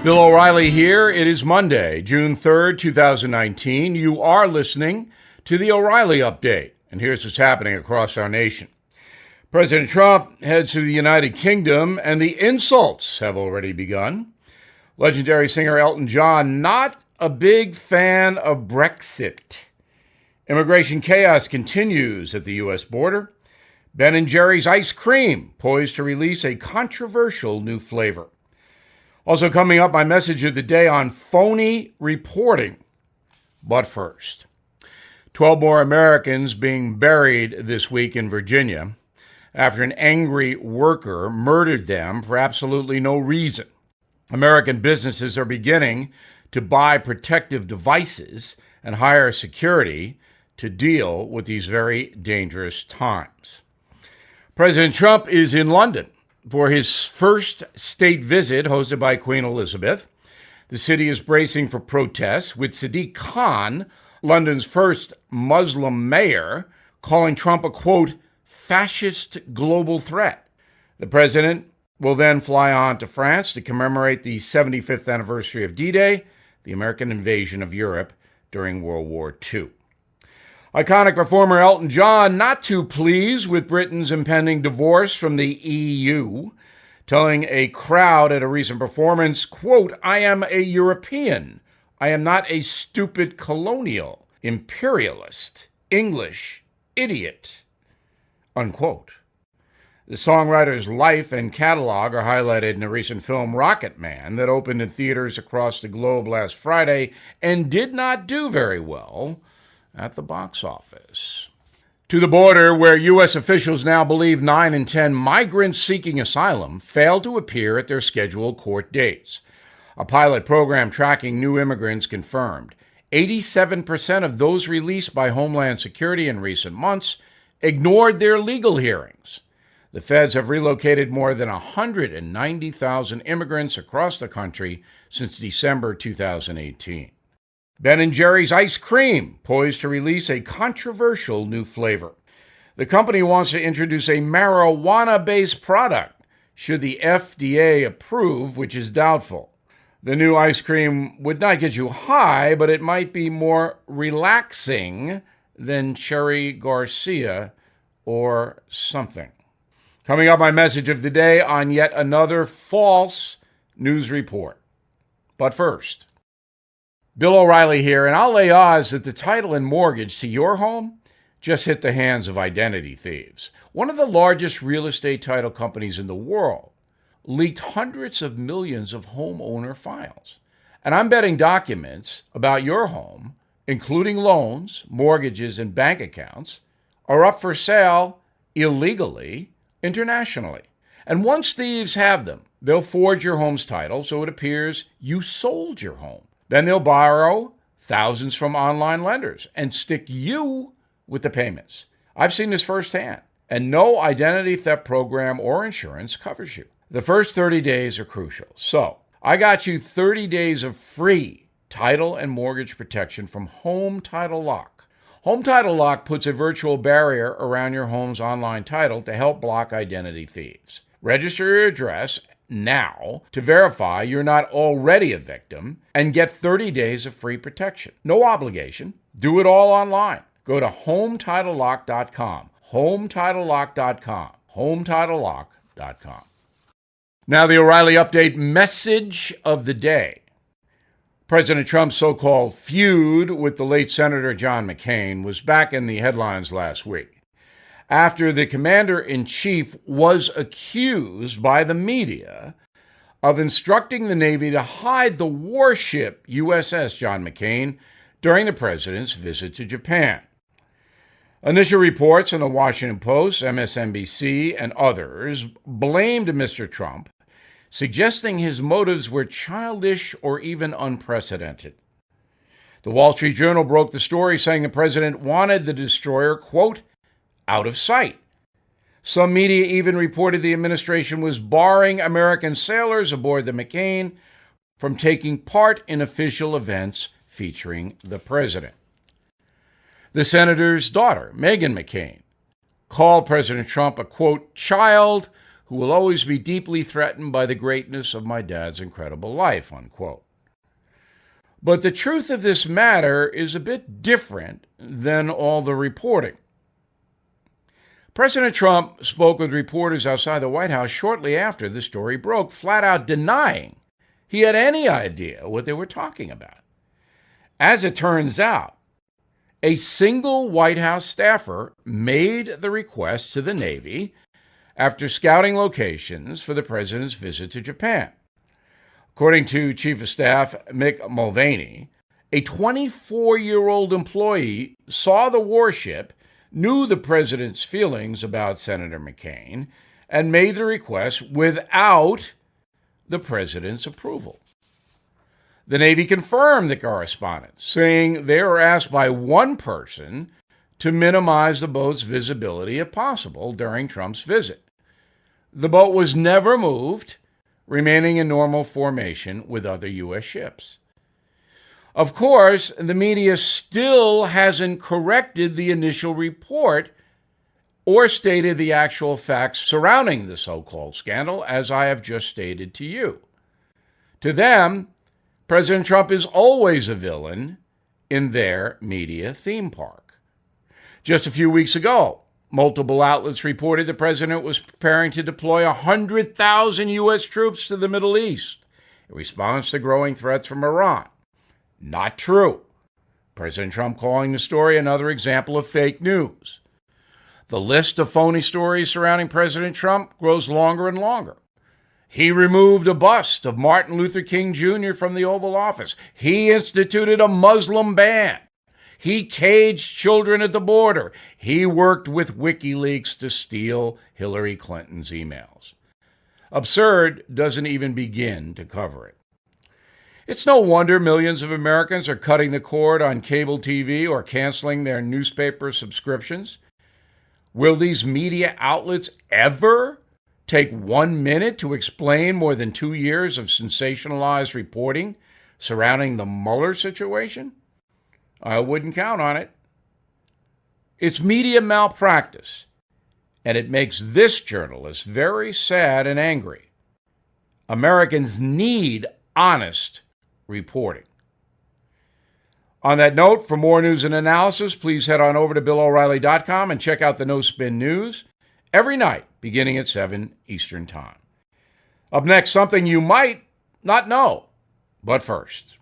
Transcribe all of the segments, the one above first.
Bill O'Reilly here. It is Monday, June 3rd, 2019. You are listening to the O'Reilly Update, and here's what's happening across our nation. President Trump heads to the United Kingdom, and the insults have already begun. Legendary singer Elton John, not a big fan of Brexit. Immigration chaos continues at the U.S. border. Ben & Jerry's ice cream poised to release a controversial new flavor. Also coming up, my message of the day on phony reporting. But first, 12 more Americans being buried this week in Virginia after an angry worker murdered them for absolutely no reason. American businesses are beginning to buy protective devices and hire security to deal with these very dangerous times. President Trump is in London for his first state visit hosted by Queen Elizabeth. The city is bracing for protests, with Sadiq Khan, London's first Muslim mayor, calling Trump a, quote, fascist global threat. The president will then fly on to France to commemorate the 75th anniversary of D-Day, the American invasion of Europe during World War II. Iconic performer Elton John not too pleased with Britain's impending divorce from the EU, telling a crowd at a recent performance, quote, I am a European. I am not a stupid colonial, imperialist, English idiot, unquote. The songwriter's life and catalog are highlighted in a recent film, Rocket Man, that opened in theaters across the globe last Friday and did not do very well at the box office. To the border, where U.S. officials now believe 9 in 10 migrants seeking asylum failed to appear at their scheduled court dates. A pilot program tracking new immigrants confirmed 87% of those released by Homeland Security in recent months ignored their legal hearings. The feds have relocated more than 190,000 immigrants across the country since December 2018. Ben & Jerry's ice cream poised to release a controversial new flavor. The company wants to introduce a marijuana-based product, should the FDA approve, which is doubtful. The new ice cream would not get you high, but it might be more relaxing than Cherry Garcia or something. Coming up, my message of the day on yet another false news report. But first, Bill O'Reilly here, and I'll lay odds that the title and mortgage to your home just hit the hands of identity thieves. One of the largest real estate title companies in the world leaked hundreds of millions of homeowner files. And I'm betting documents about your home, including loans, mortgages, and bank accounts, are up for sale illegally internationally. And once thieves have them, they'll forge your home's title so it appears you sold your home. Then they'll borrow thousands from online lenders and stick you with the payments. I've seen this firsthand, and no identity theft program or insurance covers you. The first 30 days are crucial. So I got you 30 days of free title and mortgage protection from Home Title Lock. Home Title Lock puts a virtual barrier around your home's online title to help block identity thieves. Register your address now to verify you're not already a victim and get 30 days of free protection. No obligation. Do it all online. Go to HomeTitleLock.com. HomeTitleLock.com. HomeTitleLock.com. Now the O'Reilly Update message of the day. President Trump's so-called feud with the late Senator John McCain was back in the headlines last week, after the commander-in-chief was accused by the media of instructing the Navy to hide the warship USS John McCain during the president's visit to Japan. Initial reports in the Washington Post, MSNBC, and others blamed Mr. Trump, suggesting his motives were childish or even unprecedented. The Wall Street Journal broke the story, saying the president wanted the destroyer, quote, out of sight. Some media even reported the administration was barring American sailors aboard the McCain from taking part in official events featuring the president. The senator's daughter, Meghan McCain, called President Trump a, quote, child who will always be deeply threatened by the greatness of my dad's incredible life, unquote. But the truth of this matter is a bit different than all the reporting. President Trump spoke with reporters outside the White House shortly after the story broke, flat out denying he had any idea what they were talking about. As it turns out, a single White House staffer made the request to the Navy after scouting locations for the president's visit to Japan. According to Chief of Staff Mick Mulvaney, a 24-year-old employee saw the warship, knew the president's feelings about Senator McCain, and made the request without the president's approval. The Navy confirmed the correspondence, saying they were asked by one person to minimize the boat's visibility if possible during Trump's visit. The boat was never moved, remaining in normal formation with other U.S. ships. Of course, the media still hasn't corrected the initial report or stated the actual facts surrounding the so-called scandal, as I have just stated to you. To them, President Trump is always a villain in their media theme park. Just a few weeks ago, multiple outlets reported the president was preparing to deploy 100,000 U.S. troops to the Middle East in response to growing threats from Iran. Not true. President Trump calling the story another example of fake news. The list of phony stories surrounding President Trump grows longer and longer. He removed a bust of Martin Luther King Jr. from the Oval Office. He instituted a Muslim ban. He caged children at the border. He worked with WikiLeaks to steal Hillary Clinton's emails. Absurd doesn't even begin to cover it. It's no wonder millions of Americans are cutting the cord on cable TV or canceling their newspaper subscriptions. Will these media outlets ever take 1 minute to explain more than 2 years of sensationalized reporting surrounding the Mueller situation? I wouldn't count on it. It's media malpractice, and it makes this journalist very sad and angry. Americans need honest reporting. On that note, for more news and analysis, please head on over to BillO'Reilly.com and check out the No Spin News every night, beginning at 7 Eastern Time. Up next, something you might not know. But first,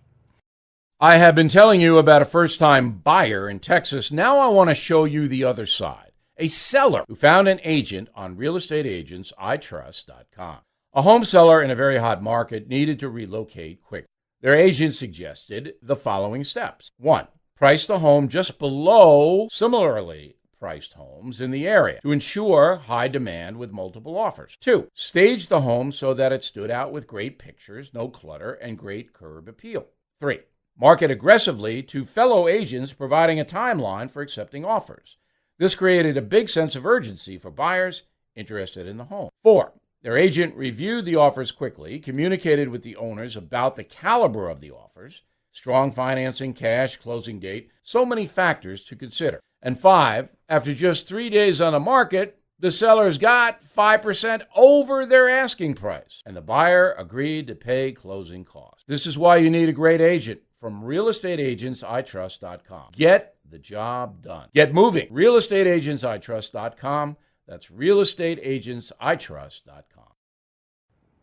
I have been telling you about a first-time buyer in Texas. Now I want to show you the other side. A seller who found an agent on realestateagentsitrust.com. A home seller in a very hot market needed to relocate quickly. Their agent suggested the following steps. 1. Price the home just below similarly priced homes in the area to ensure high demand with multiple offers. 2. Stage the home so that it stood out with great pictures, no clutter, and great curb appeal. 3. Market aggressively to fellow agents, providing a timeline for accepting offers. This created a big sense of urgency for buyers interested in the home. 4. Their agent reviewed the offers quickly, communicated with the owners about the caliber of the offers, strong financing, cash, closing date, so many factors to consider. And 5, after just 3 days on the market, the sellers got 5% over their asking price, and the buyer agreed to pay closing costs. This is why you need a great agent from realestateagentsitrust.com. Get the job done. Get moving. realestateagentsitrust.com. That's realestateagentsitrust.com.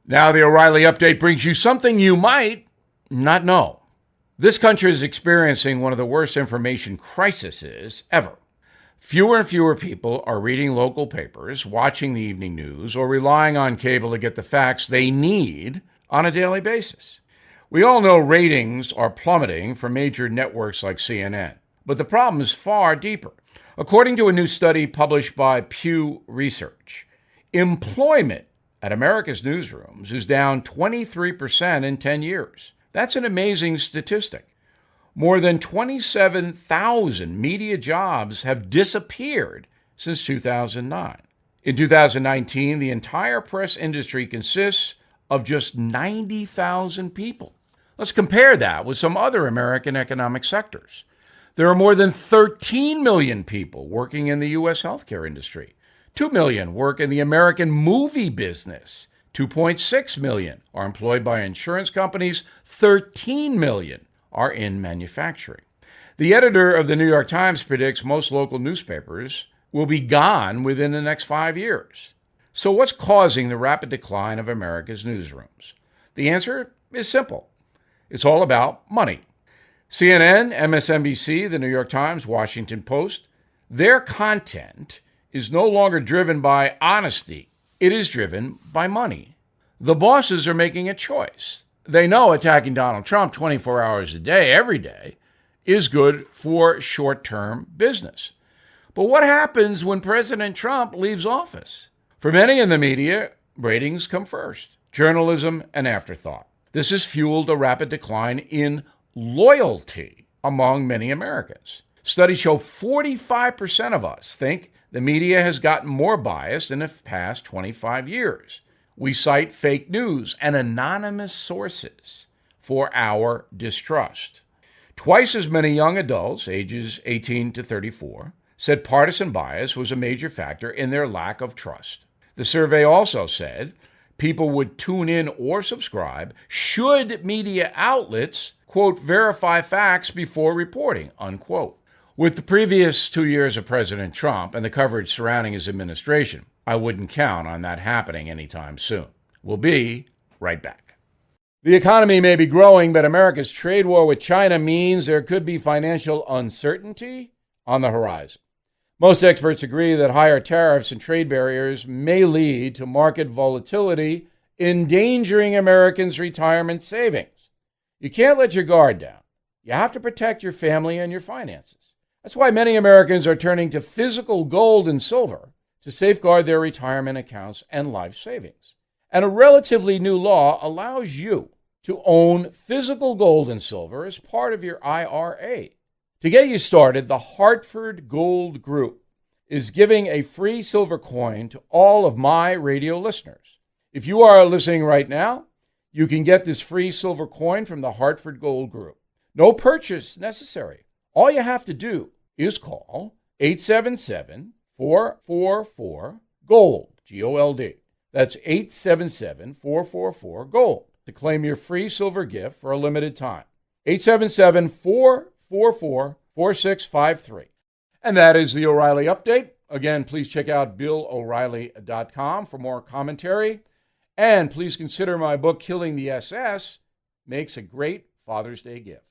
Now the O'Reilly Update brings you something you might not know. This country is experiencing one of the worst information crises ever. Fewer and fewer people are reading local papers, watching the evening news, or relying on cable to get the facts they need on a daily basis. We all know ratings are plummeting for major networks like CNN, but the problem is far deeper. According to a new study published by Pew Research, employment at America's newsrooms is down 23% in 10 years. That's an amazing statistic. More than 27,000 media jobs have disappeared since 2009. In 2019, the entire press industry consists of just 90,000 people. Let's compare that with some other American economic sectors. There are more than 13 million people working in the U.S. healthcare industry, 2 million work in the American movie business. 2.6 million are employed by insurance companies. 13 million are in manufacturing. The editor of the New York Times predicts most local newspapers will be gone within the next 5 years. So what's causing the rapid decline of America's newsrooms? The answer is simple. It's all about money. CNN, MSNBC, the New York Times, Washington Post, their content is no longer driven by honesty. It is driven by money. The bosses are making a choice. They know attacking Donald Trump 24 hours a day, every day, is good for short-term business. But what happens when President Trump leaves office? For many in the media, ratings come first. Journalism, an afterthought. This has fueled a rapid decline in loyalty among many Americans. Studies show 45% of us think the media has gotten more biased in the past 25 years. We cite fake news and anonymous sources for our distrust. Twice as many young adults, ages 18 to 34, said partisan bias was a major factor in their lack of trust. The survey also said people would tune in or subscribe should media outlets, quote, verify facts before reporting, unquote. With the previous 2 years of President Trump and the coverage surrounding his administration, I wouldn't count on that happening anytime soon. We'll be right back. The economy may be growing, but America's trade war with China means there could be financial uncertainty on the horizon. Most experts agree that higher tariffs and trade barriers may lead to market volatility, endangering Americans' retirement savings. You can't let your guard down. You have to protect your family and your finances. That's why many Americans are turning to physical gold and silver to safeguard their retirement accounts and life savings. And a relatively new law allows you to own physical gold and silver as part of your IRA. To get you started, the Hartford Gold Group is giving a free silver coin to all of my radio listeners. If you are listening right now, you can get this free silver coin from the Hartford Gold Group. No purchase necessary. All you have to do is call 877-444-GOLD, G-O-L-D. That's 877-444-GOLD to claim your free silver gift for a limited time. 877-444-4653. And that is the O'Reilly Update. Again, please check out BillO'Reilly.com for more commentary. And please consider my book, Killing the SS, makes a great Father's Day gift.